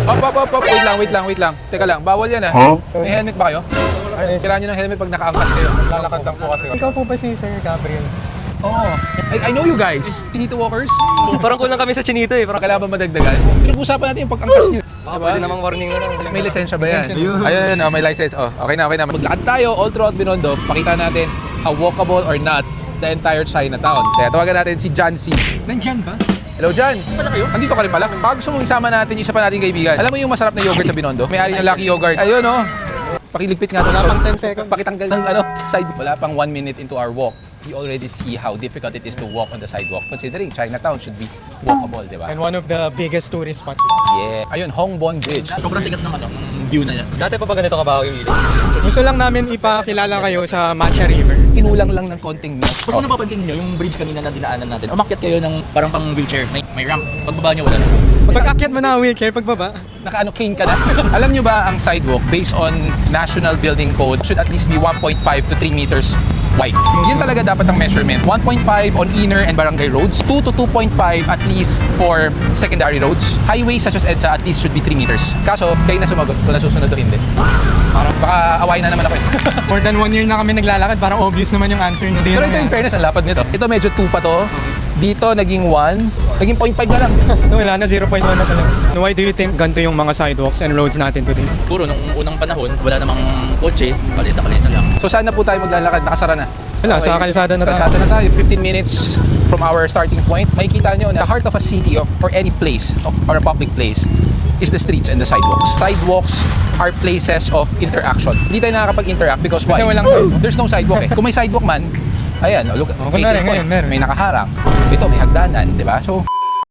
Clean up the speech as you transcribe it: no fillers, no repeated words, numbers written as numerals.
Wait lang. Teka lang, bawal yan ah. May helmet ba kayo? Kailangan nyo ng helmet pag nakaangkas kayo. Lalakad lang po kasi. Ikaw po ba si Sir Gabriel? Oo. I know you guys. Chinito walkers. Parang kulang kami sa chinito eh. Parang Kailangan ba madagdagan? Pinag-usapan natin yung pag-angkas nyo. pwede namang warning na lang. May lisensya ba yan? Ayun, may license. Okay na. Maglakad tayo all throughout Binondo. Pakita natin how walkable or not the entire Chinatown. Kaya tawagan natin si John C. Nandyan ba? Hello, John. Pala kayo? Andito ka rin pala. Baka gusto mong isama natin yung isa pa nating kaibigan. Alam mo yung masarap na yogurt sa Binondo? May-ari ng Lucky Yogurt. Ayun, oh. Pakiligpit nga. Wala pang 10 seconds. Pakitanggal ng side. Wala pang 1 minute into our walk. You already see how difficult it is to walk on the sidewalk. Considering Chinatown should be walkable, di ba? And one of the biggest tourist spots. Yeah. Ayun, Hongbon Bridge. Sobrang sikat ng view na yan. Dati pa ba ganito kabaho yung ilog? Gusto lang namin ipakilala kayo sa Matcha River. Kinulang lang ng konting milk. Kung napapansin nyo, yung bridge kanina na dinaanan natin, umakyat kayo ng parang pang wheelchair. May ramp. Pagbaba nyo, wala na. Pag-akyat mo na wheelchair, pagbaba. Naka-ano, cane ka na. Alam nyo ba ang sidewalk based on National Building Code should at least be 1.5 to 3 meters wide. Yun talaga dapat ang measurement. 1.5 on inner and barangay roads, 2 to 2.5 at least for secondary roads. Highways such as EDSA at least should be 3 meters. Kaso, kayo na sumagot kung nasusunod o hindi. Parang baka awayin na naman ako eh. More than 1 year na kami naglalakad, parang obvious naman yung answer nyo. Pero ito in fairness, ang lapad nito. Ito medyo 2 pa to. Dito naging 1, naging 0.5 na lang. Ito wala na, 0.1 na talaga. Why do you think ganito yung mga sidewalks and roads natin today? Puro nung unang panahon, wala namang kotse, kalesa-kalesa lang. So sana po tayo maglalakad, nakasara na. Wala, sa kalsada na tayo. Kalsada na tayo, 15 minutes from our starting point. Makikita nyo na the heart of a city or any place or a public place is the streets and the sidewalks. Sidewalks are places of interaction. Hindi tayo nakakapag-interact because why? Kasi walang sidewalk. There's no sidewalk eh. Kung may sidewalk man, ayan, look, kunwari, case in point, ngayon, meron. may nakaharang. Ito, may hagdanan, di ba? So,